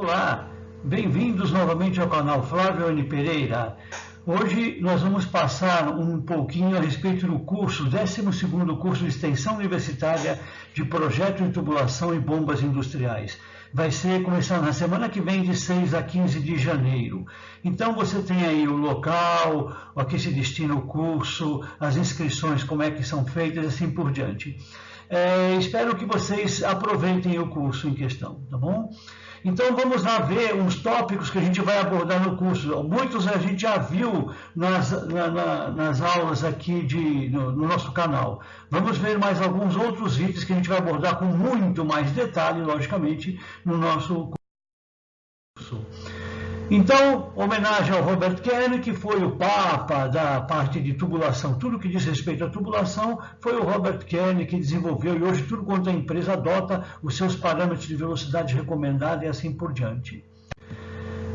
Olá, bem-vindos novamente ao canal Flávio N. Pereira. Hoje nós vamos passar um pouquinho a respeito do curso, 12º curso de extensão universitária de projeto de tubulação e bombas industriais. Vai ser começando na semana que vem, de 6 a 15 de janeiro. Então você tem aí o local, a que se destina o curso, as inscrições, como é que são feitas e assim por diante. Espero que vocês aproveitem o curso em questão, tá bom? Então vamos lá ver uns tópicos que a gente vai abordar no curso. Muitos a gente já viu nas aulas aqui no nosso canal. Vamos ver mais alguns outros itens que a gente vai abordar com muito mais detalhe, logicamente, no nosso curso. Então, homenagem ao Robert Kern, que foi o papa da parte de tubulação. Tudo que diz respeito à tubulação foi o Robert Kern que desenvolveu, e hoje tudo quanto a empresa adota os seus parâmetros de velocidade recomendada e assim por diante.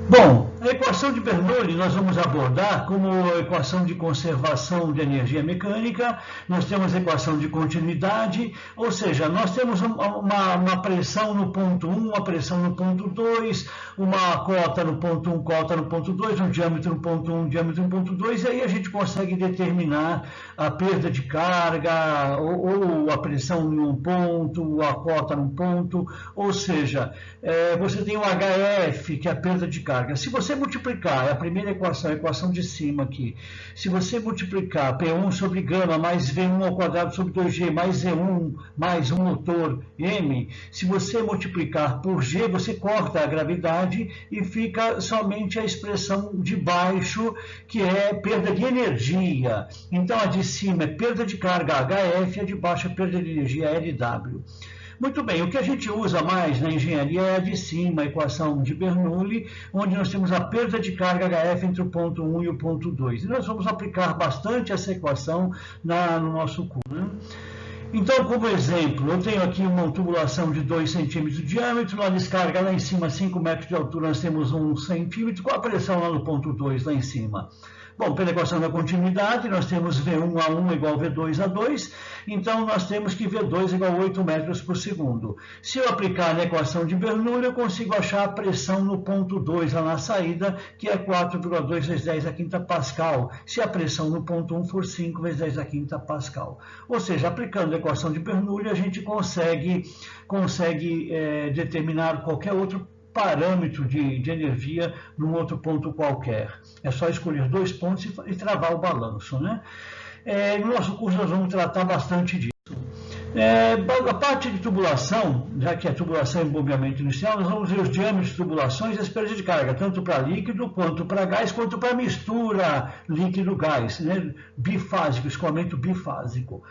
Bom, a equação de Bernoulli nós vamos abordar como a equação de conservação de energia mecânica. Nós temos a equação de continuidade, ou seja, nós temos uma pressão no ponto 1, uma pressão no ponto 2, uma cota no ponto 1, cota no ponto 2, um diâmetro no ponto 1, diâmetro no ponto 2, e aí a gente consegue determinar a perda de carga, ou a pressão em um ponto, a cota num ponto, ou seja, você tem o HF, que é a perda de carga. Se você multiplicar, é a primeira equação, a equação de cima aqui, se você multiplicar P1 sobre gama mais V1 ao quadrado sobre 2G mais Z1 mais um motor M, se você multiplicar por G, você corta a gravidade e fica somente a expressão de baixo, que é perda de energia. Então a de cima é perda de carga HF, a de baixo é perda de energia LW. Muito bem, o que a gente usa mais na engenharia é a de cima, a equação de Bernoulli, onde nós temos a perda de carga HF entre o ponto 1 e o ponto 2. E nós vamos aplicar bastante essa equação no nosso curso, né? Então, como exemplo, eu tenho aqui uma tubulação de 2 centímetros de diâmetro, a descarga lá em cima, 5 metros de altura, nós temos 1 centímetro, com a pressão lá no ponto 2, lá em cima. Bom, pela equação da continuidade, nós temos V1A1 igual V2A2, então nós temos que V2 igual a 8 metros por segundo. Se eu aplicar na equação de Bernoulli, eu consigo achar a pressão no ponto 2 lá na saída, que é 4,2 vezes 10 a quinta Pascal, se a pressão no ponto 1 for 5 vezes 10 a quinta Pascal. Ou seja, aplicando a equação de Bernoulli, a gente consegue determinar qualquer outro parâmetro de energia num outro ponto qualquer. É só escolher 2 pontos e travar o balanço, né? No nosso curso nós vamos tratar bastante disso. A parte de tubulação, já que é tubulação e bombeamento inicial, nós vamos ver os diâmetros de tubulações e as perdas de carga, tanto para líquido, quanto para gás, quanto para mistura líquido-gás, né? Bifásico, escoamento bifásico.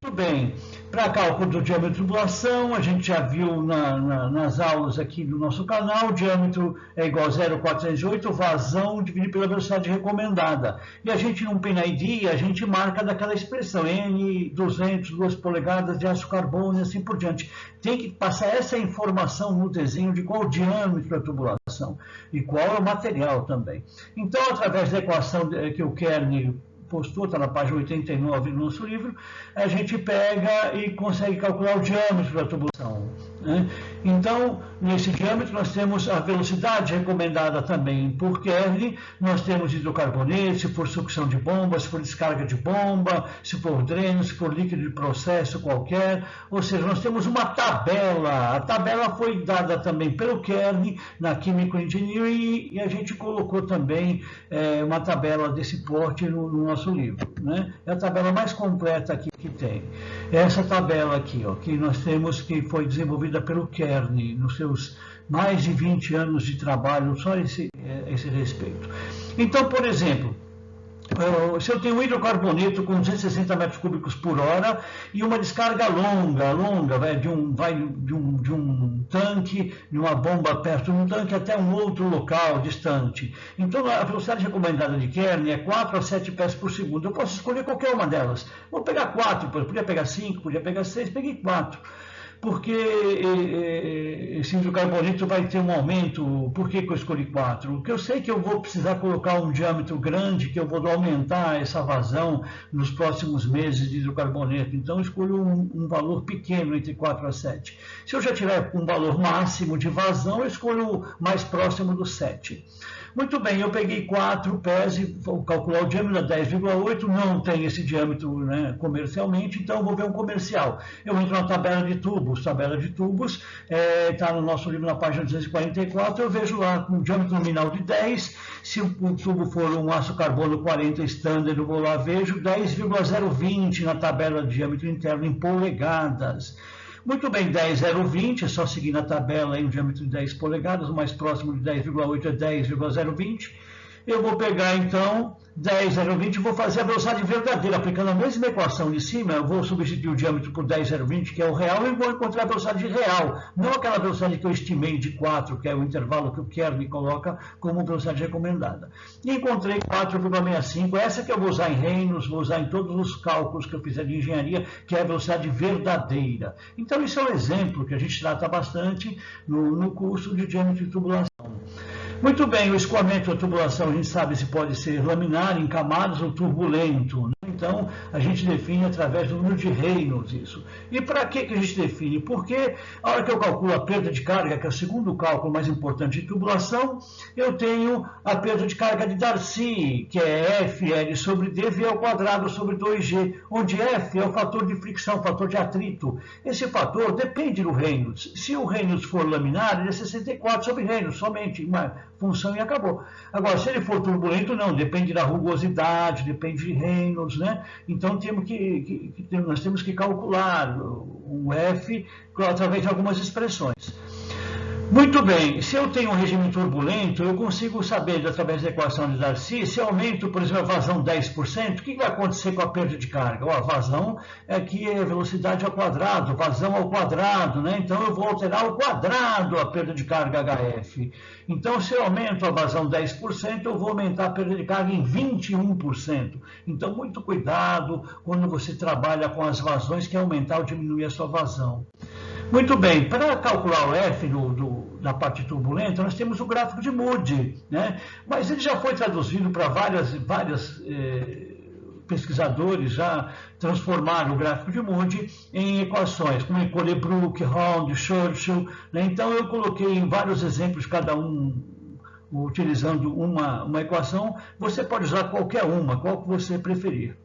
Muito bem, para cálculo do diâmetro de tubulação, a gente já viu nas aulas aqui do nosso canal, o diâmetro é igual a 0,408, vazão dividido pela velocidade recomendada. E a gente no PNID, a gente marca daquela expressão, N200, 2 polegadas de aço carbono e assim por diante. Tem que passar essa informação no desenho de qual o diâmetro da tubulação e qual é o material também. Então, através da equação que o Kern postou, está na página 89 do nosso livro, a gente pega e consegue calcular o diâmetro da tubulação, né? Então, nesse diâmetro nós temos a velocidade recomendada também por Kern, nós temos hidrocarbonete, se for sucção de bomba, se for descarga de bomba, se for dreno, se for líquido de processo qualquer, ou seja, nós temos uma tabela, a tabela foi dada também pelo Kern na Chemical Engineering e a gente colocou também uma tabela desse porte no nosso livro, né? É a tabela mais completa aqui que tem. Essa tabela aqui, ó, que nós temos, que foi desenvolvida pelo Kern nos seus mais de 20 anos de trabalho, só esse respeito. Então, por exemplo, se eu tenho um hidrocarboneto com 260 metros cúbicos por hora e uma descarga longa, vai de um tanque, de uma bomba perto de um tanque até um outro local distante. Então a velocidade recomendada de Kern é 4 a 7 pés por segundo. Eu posso escolher qualquer uma delas. Vou pegar 4, podia pegar 5, podia pegar 6, peguei 4. porque esse hidrocarboneto vai ter um aumento. Por que eu escolhi 4? Porque eu sei que eu vou precisar colocar um diâmetro grande, que eu vou aumentar essa vazão nos próximos meses de hidrocarboneto. Então, eu escolho um valor pequeno, entre 4 a 7. Se eu já tiver um valor máximo de vazão, eu escolho mais próximo do 7. Muito bem, eu peguei 4 pés e vou calcular o diâmetro a 10,8, não tem esse diâmetro, né, comercialmente, então eu vou ver um comercial. Eu entro na tabela de tubos está no nosso livro na página 244, eu vejo lá com um diâmetro nominal de 10, se o tubo for um aço carbono 40 standard, eu vou lá, vejo 10,020 na tabela de diâmetro interno em polegadas. Muito bem, 10,020, é só seguir na tabela aí um diâmetro de 10 polegadas, o mais próximo de 10,8 é 10,020. Eu vou pegar então 10,020 e vou fazer a velocidade verdadeira, aplicando a mesma equação de cima, eu vou substituir o diâmetro por 10,020, que é o real, e vou encontrar a velocidade real, não aquela velocidade que eu estimei de 4, que é o intervalo que o Kern me coloca como velocidade recomendada. E encontrei 4,65, essa que eu vou usar em Reynolds, vou usar em todos os cálculos que eu fizer de engenharia, que é a velocidade verdadeira. Então, isso é um exemplo que a gente trata bastante no curso de diâmetro de tubulação. Muito bem, o escoamento da tubulação, a gente sabe se pode ser laminar, em camadas ou turbulento, né? Então, a gente define através do número de Reynolds isso. E para que a gente define? Porque a hora que eu calculo a perda de carga, que é o segundo cálculo mais importante de tubulação, eu tenho a perda de carga de Darcy, que é FL sobre D, V ao quadrado sobre 2G, onde F é o fator de fricção, o fator de atrito. Esse fator depende do Reynolds. Se o Reynolds for laminar, ele é 64 sobre Reynolds, somente uma função e acabou. Agora, se ele for turbulento, não, depende da rugosidade, depende de Reynolds, né? Então, nós temos que calcular o F através de algumas expressões. Muito bem, se eu tenho um regime turbulento, eu consigo saber, através da equação de Darcy, se eu aumento, por exemplo, a vazão 10%, o que vai acontecer com a perda de carga? A vazão aqui é velocidade ao quadrado, vazão ao quadrado, né? Então eu vou alterar ao quadrado a perda de carga HF. Então, se eu aumento a vazão 10%, eu vou aumentar a perda de carga em 21%. Então, muito cuidado quando você trabalha com as vazões, que é aumentar ou diminuir a sua vazão. Muito bem, para calcular o F da parte turbulenta, nós temos o gráfico de Moody, né? Mas ele já foi traduzido para vários pesquisadores, já transformaram o gráfico de Moody em equações, como Colebrook, Round, Churchill, né? Então eu coloquei em vários exemplos, cada um utilizando uma equação, você pode usar qualquer uma, qual que você preferir.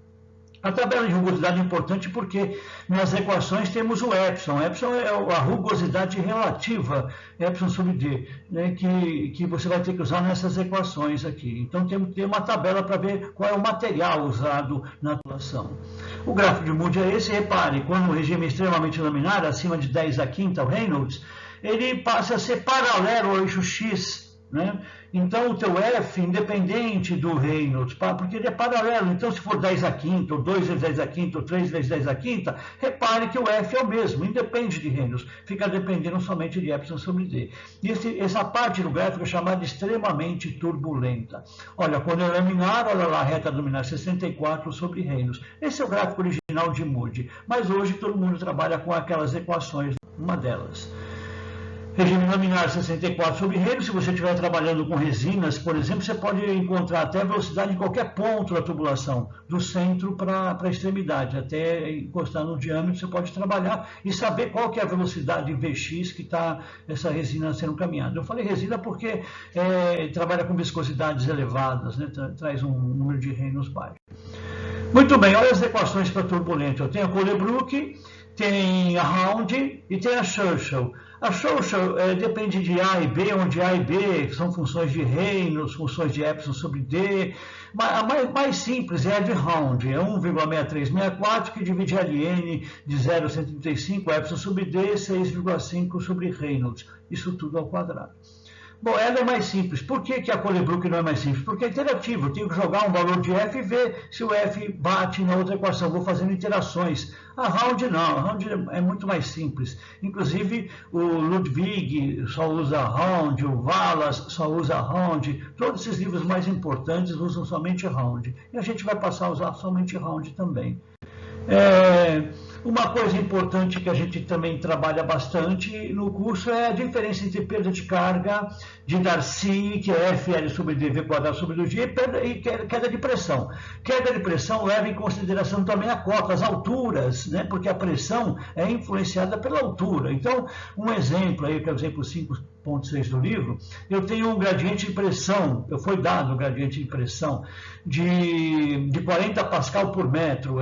A tabela de rugosidade é importante porque nas equações temos o epsilon. Epsilon é a rugosidade relativa, epsilon sobre D, né, que você vai ter que usar nessas equações aqui. Então temos que ter uma tabela para ver qual é o material usado na tubulação. O gráfico de Moody é esse, repare, quando o regime é extremamente laminar, acima de 10 a quinta, o Reynolds, ele passa a ser paralelo ao eixo X, né? Então, o teu F, independente do Reynolds, porque ele é paralelo. Então, se for 10 a quinta, ou 2 vezes 10 a quinta, ou 3 vezes 10 a quinta, repare que o F é o mesmo, independe de Reynolds. Fica dependendo somente de epsilon sobre D. E essa parte do gráfico é chamada de extremamente turbulenta. Olha, quando é laminar, olha lá, a reta luminar 64 sobre Reynolds. Esse é o gráfico original de Moody. Mas hoje todo mundo trabalha com aquelas equações, uma delas. Regime laminar 64 sobre Reynolds. Se você estiver trabalhando com resinas, por exemplo, você pode encontrar até a velocidade em qualquer ponto da tubulação, do centro para a extremidade, até encostar no diâmetro, você pode trabalhar e saber qual que é a velocidade Vx que está essa resina sendo caminhada. Eu falei resina porque trabalha com viscosidades elevadas, né? Traz um número de Reynolds baixo. Muito bem, olha as equações para turbulento. Eu tenho a Colebrook, tem a Round e tem a Churchill. A Churchill depende de A e B, onde A e B são funções de Reynolds, funções de epsilon sobre D. A mais simples é a de Round, é 1,6364, que divide Ln de 0,135, epsilon sobre D, 6,5 sobre Reynolds. Isso tudo ao quadrado. Bom, ela é mais simples. Por que a Colebrook não é mais simples? Porque é interativo. Eu tenho que jogar um valor de F e ver se o F bate na outra equação. Vou fazendo interações. A Round não. A Round é muito mais simples. Inclusive, o Ludwig só usa Round, o Wallace só usa Round. Todos esses livros mais importantes usam somente Round. E a gente vai passar a usar somente Round também. Uma coisa importante que a gente também trabalha bastante no curso é a diferença entre perda de carga de Darcy, que é FL sobre dV quadrado sobre 2G, e queda de pressão. Queda de pressão leva em consideração também a cota, as alturas, né? Porque a pressão é influenciada pela altura. Então, um exemplo aí, que é o exemplo 5.6 do livro, eu tenho um gradiente de pressão, foi dado um gradiente de pressão de 40 pascal por metro,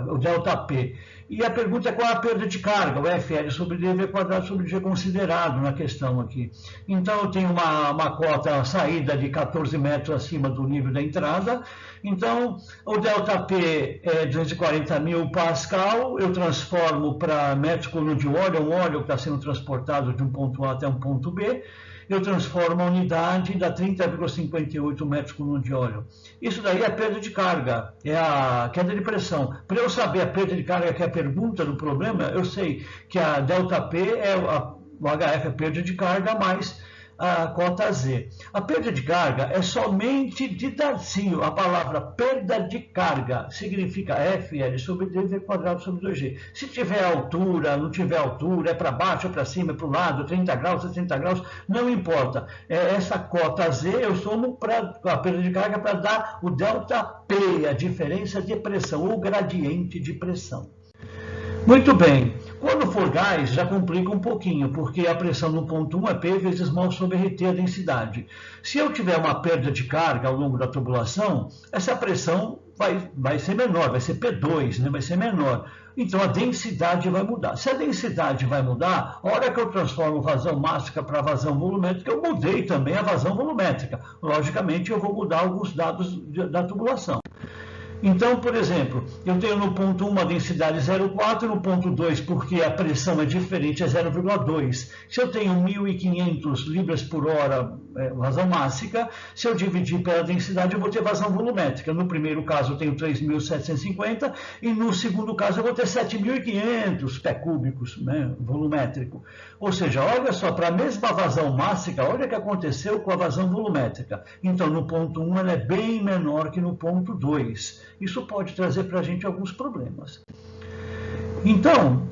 o delta P. E a pergunta é qual a perda de carga, o FL sobre dV quadrado sobre G considerado na questão aqui. Então, eu tenho uma cota saída de 14 metros acima do nível da entrada. Então, o delta P é 240 mil pascal, eu transformo para metros por de óleo, um óleo que está sendo transportado de um ponto A até um ponto B. Eu transformo a unidade e dá 30,58 metros por de óleo. Isso daí é a perda de carga, é a queda de pressão. Para eu saber a perda de carga, que é a pergunta do problema, eu sei que a ΔP o HF é perda de carga mais a cota Z. A perda de carga é somente de Darcy. A palavra perda de carga significa FL sobre dV quadrado sobre 2G. Se tiver altura, não tiver altura, é para baixo, é para cima, é para o lado, 30 graus, 60 graus, não importa. Essa cota Z eu somo para a perda de carga para dar o delta P, a diferença de pressão, o gradiente de pressão. Muito bem. Quando for gás, já complica um pouquinho, porque a pressão no ponto 1 é P vezes mol sobre RT, a densidade. Se eu tiver uma perda de carga ao longo da tubulação, essa pressão vai ser menor, vai ser P2, né? Vai ser menor. Então a densidade vai mudar. Se a densidade vai mudar, a hora que eu transformo vazão mássica para vazão volumétrica, eu mudei também a vazão volumétrica. Logicamente, eu vou mudar alguns dados da tubulação. Então, por exemplo, eu tenho no ponto 1 uma densidade 0,4, no ponto 2, porque a pressão é diferente, é 0,2. Se eu tenho 1.500 libras por hora vazão mássica, se eu dividir pela densidade, eu vou ter vazão volumétrica. No primeiro caso, eu tenho 3.750 e no segundo caso, eu vou ter 7.500 pé cúbicos, né, volumétrico. Ou seja, olha só, para a mesma vazão mássica, olha o que aconteceu com a vazão volumétrica. Então, no ponto 1, ela é bem menor que no ponto 2. Isso pode trazer para a gente alguns problemas. Então,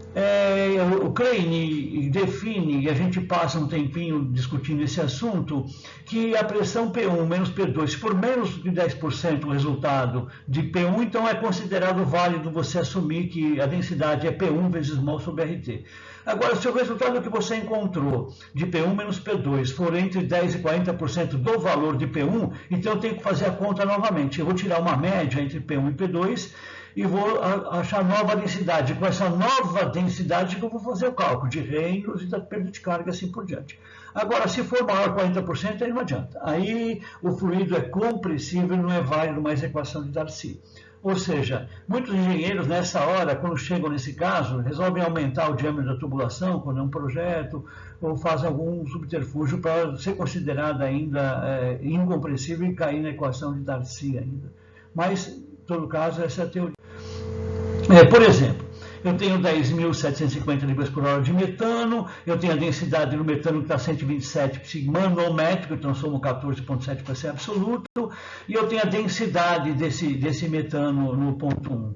o Klein define, e a gente passa um tempinho discutindo esse assunto, que a pressão P1 menos P2, se for menos de 10% o resultado de P1, então é considerado válido você assumir que a densidade é P1 vezes mol sobre RT. Agora, se o resultado que você encontrou de P1 menos P2 for entre 10% e 40% do valor de P1, então eu tenho que fazer a conta novamente. Eu vou tirar uma média entre P1 e P2 e vou achar nova densidade. Com essa nova densidade que eu vou fazer o cálculo de reinos e da perda de carga e assim por diante. Agora, se for maior que 40%, aí não adianta. Aí o fluido é compressível e não é válido mais a equação de Darcy. Ou seja, muitos engenheiros nessa hora, quando chegam nesse caso, resolvem aumentar o diâmetro da tubulação, quando é um projeto, ou fazem algum subterfúgio para ser considerada ainda incompressível e cair na equação de Darcy ainda. Mas, em todo caso, essa é a teoria. Por exemplo, eu tenho 10.750 libras por hora de metano, eu tenho a densidade no metano que está 127 manométrico, então somo 14,7 para ser absoluto, e eu tenho a densidade desse metano no ponto 1.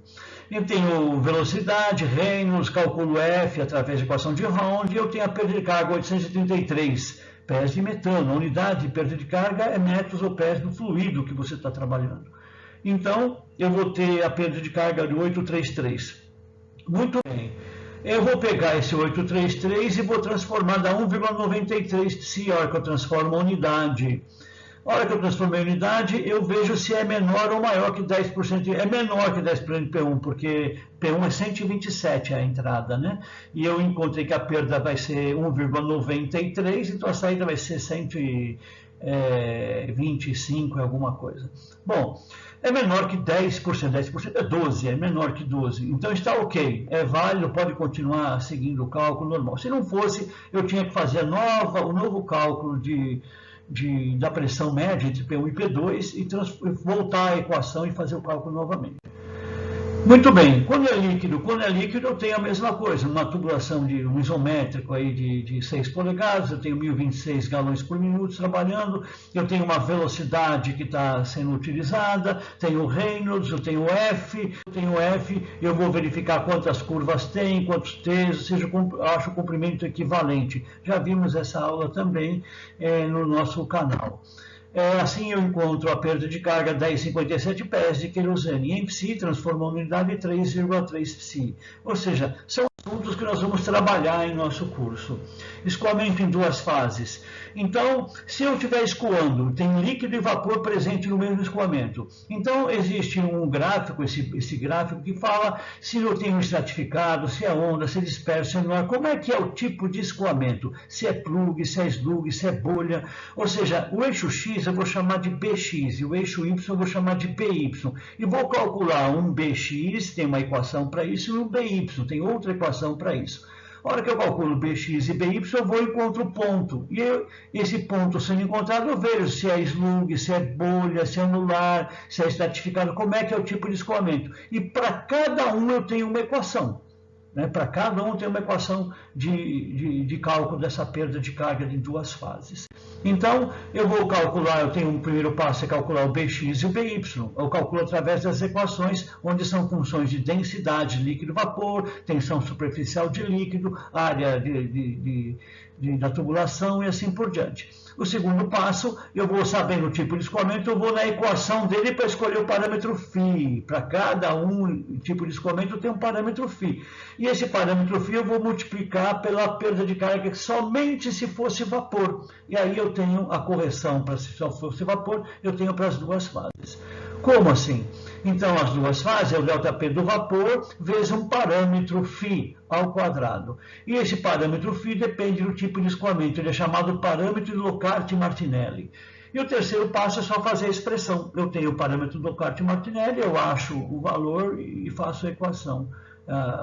Eu tenho velocidade, reinos, calculo F através da equação de Round, e eu tenho a perda de carga 833 pés de metano. A unidade de perda de carga é metros ou pés do fluido que você está trabalhando. Então, eu vou ter a perda de carga de 833. Muito bem. Eu vou pegar esse 833 e vou transformar da 1,93 se a hora que eu transformo a unidade. A hora que eu transformei a unidade, eu vejo se é menor ou maior que 10%. É menor que 10% de P1, porque P1 é 127 a entrada, né? E eu encontrei que a perda vai ser 1,93, então a saída vai ser 125 alguma coisa. Bom, é menor que 10%, 10% é 12, é menor que 12. Então está ok, é válido, pode continuar seguindo o cálculo normal. Se não fosse, eu tinha que fazer o novo cálculo da pressão média entre P1 e P2 e voltar à equação e fazer o cálculo novamente. Muito bem, quando é líquido eu tenho a mesma coisa, uma tubulação de um isométrico aí de 6 polegadas, eu tenho 1026 galões por minuto trabalhando, eu tenho uma velocidade que está sendo utilizada, tenho Reynolds, eu tenho F, eu vou verificar quantas curvas tem, quantos T's, ou seja, eu acho o comprimento equivalente. Já vimos essa aula também no nosso canal. Assim eu encontro a perda de carga 10,57 pés de querosene em psi, transforma a unidade em 3,3 psi. Ou seja, são assuntos que nós vamos trabalhar em nosso curso. Escoamento em duas fases. Então, se eu estiver escoando, tem líquido e vapor presente no mesmo escoamento. Então, existe um gráfico, esse gráfico que fala se eu tenho estratificado, se é onda, se é disperso, se é no ar, como é que é o tipo de escoamento. Se é plug, se é slug, se é bolha. Ou seja, o eixo X eu vou chamar de BX e o eixo Y eu vou chamar de BY. E vou calcular um BX, tem uma equação para isso, e um BY, tem outra equação para isso. A hora que eu calculo BX e BY, eu vou e encontro o ponto. E esse ponto sendo encontrado, eu vejo se é slug, se é bolha, se é anular, se é estratificado, como é que é o tipo de escoamento. E para cada um eu tenho uma equação. Para cada um tem uma equação de cálculo dessa perda de carga em duas fases. Então, eu vou calcular, eu tenho um primeiro passo, é calcular o BX e o BY. Eu calculo através das equações, onde são funções de densidade líquido-vapor, tensão superficial de líquido, área da tubulação e assim por diante. O segundo passo, eu vou sabendo o tipo de escoamento, eu vou na equação dele para escolher o parâmetro φ. Para cada tipo de escoamento tem um parâmetro φ. E esse parâmetro φ eu vou multiplicar pela perda de carga somente se fosse vapor. E aí eu tenho a correção para se só fosse vapor, eu tenho para as duas fases. Como assim? Então, as duas fases é o ΔP do vapor vezes um parâmetro φ ao quadrado. E esse parâmetro φ depende do tipo de escoamento. Ele é chamado parâmetro de Locati-Martinelli. E o terceiro passo é só fazer a expressão. Eu tenho o parâmetro do Locati-Martinelli, eu acho o valor e faço a equação,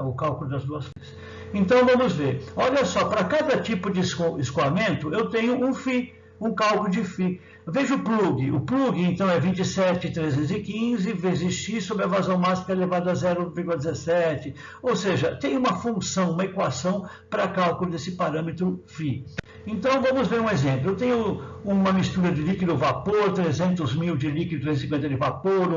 o cálculo das duas fases. Então, vamos ver. Olha só, para cada tipo de escoamento, eu tenho um φ, um cálculo de φ. Veja o plug. O plug, então, é 27.315 vezes x sobre a vazão máxima elevado a 0,17. Ou seja, tem uma função, uma equação para cálculo desse parâmetro φ. Então, vamos ver um exemplo. Eu tenho uma mistura de líquido-vapor, 300.000 de líquido, 350 de vapor,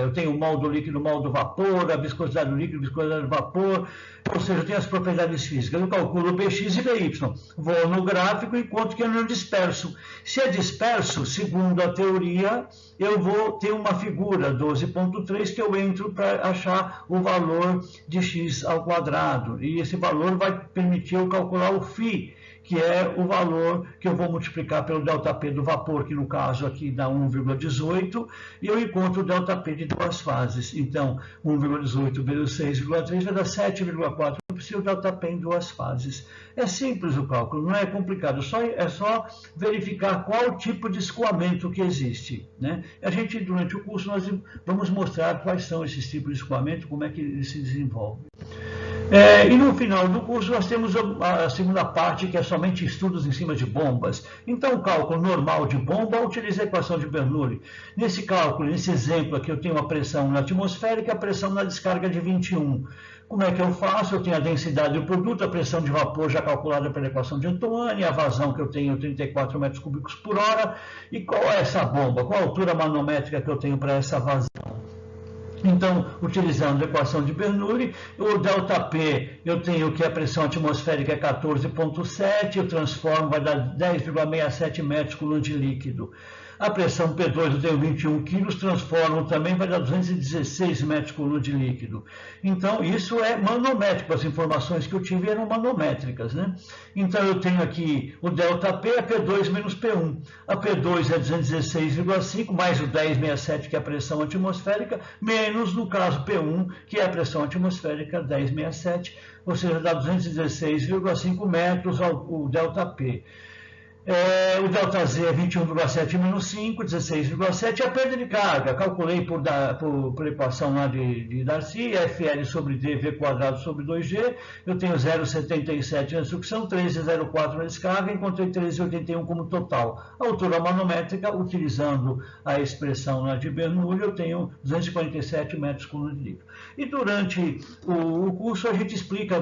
eu tenho o mol do líquido, mol do vapor, a viscosidade do líquido, viscosidade do vapor, ou seja, eu tenho as propriedades físicas. Eu calculo BX e BY. Vou no gráfico e encontro que é no disperso. Se é disperso, segundo a teoria, eu vou ter uma figura 12.3 que eu entro para achar o valor de x ao quadrado. E esse valor vai permitir eu calcular o φ, que é o valor que eu vou multiplicar pelo ΔP do vapor, que no caso aqui dá 1,18, e eu encontro o ΔP de duas fases. Então, 1,18 vezes 6,3 vai dar 7,4 psi o ΔP em duas fases. É simples o cálculo, não é complicado, é só verificar qual tipo de escoamento que existe. A gente, durante o curso, nós vamos mostrar quais são esses tipos de escoamento, como é que eles se desenvolvem. E no final do curso nós temos a segunda parte, que é somente estudos em cima de bombas. Então, o cálculo normal de bomba utiliza a equação de Bernoulli. Nesse cálculo, nesse exemplo aqui, eu tenho a pressão na atmosférica e a pressão na descarga de 21. Como é que eu faço? Eu tenho a densidade do produto, a pressão de vapor já calculada pela equação de Antoine, a vazão que eu tenho 34 metros cúbicos por hora. E qual é essa bomba? Qual a altura manométrica que eu tenho para essa vazão? Então, utilizando a equação de Bernoulli, o ΔP, eu tenho que a pressão atmosférica é 14,7, eu transformo, vai dar 10,67 metros coluna de líquido. A pressão P2 eu tenho 21 quilos, transformo também, vai dar 216 metros coluna de líquido. Então, isso é manométrico, as informações que eu tive eram manométricas. Então, eu tenho aqui o ΔP é P2 menos P1. A P2 é 216,5, mais o 10,67, que é a pressão atmosférica, menos, no caso, P1, que é a pressão atmosférica, 10,67, ou seja, dá 216,5 metros o ΔP. O ΔZ é 21,7 menos 5, 16,7. A perda de carga, calculei por equação lá de Darcy, FL sobre D, V quadrado sobre 2G. Eu tenho 0,77 na sucção, 13,04 na descarga, encontrei 13,81 como total. A altura manométrica, utilizando a expressão lá de Bernoulli, eu tenho 247 metros cúbicos de litro. E durante o curso a gente explica,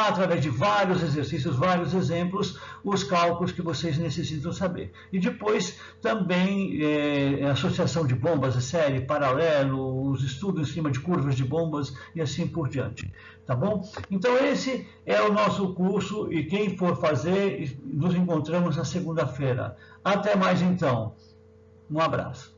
através de vários exercícios, vários exemplos, os cálculos que vocês necessitam saber. E depois também associação de bombas, série, paralelo, os estudos em cima de curvas de bombas e assim por diante. Tá bom? Então esse é o nosso curso e quem for fazer, nos encontramos na segunda-feira. Até mais então. Um abraço.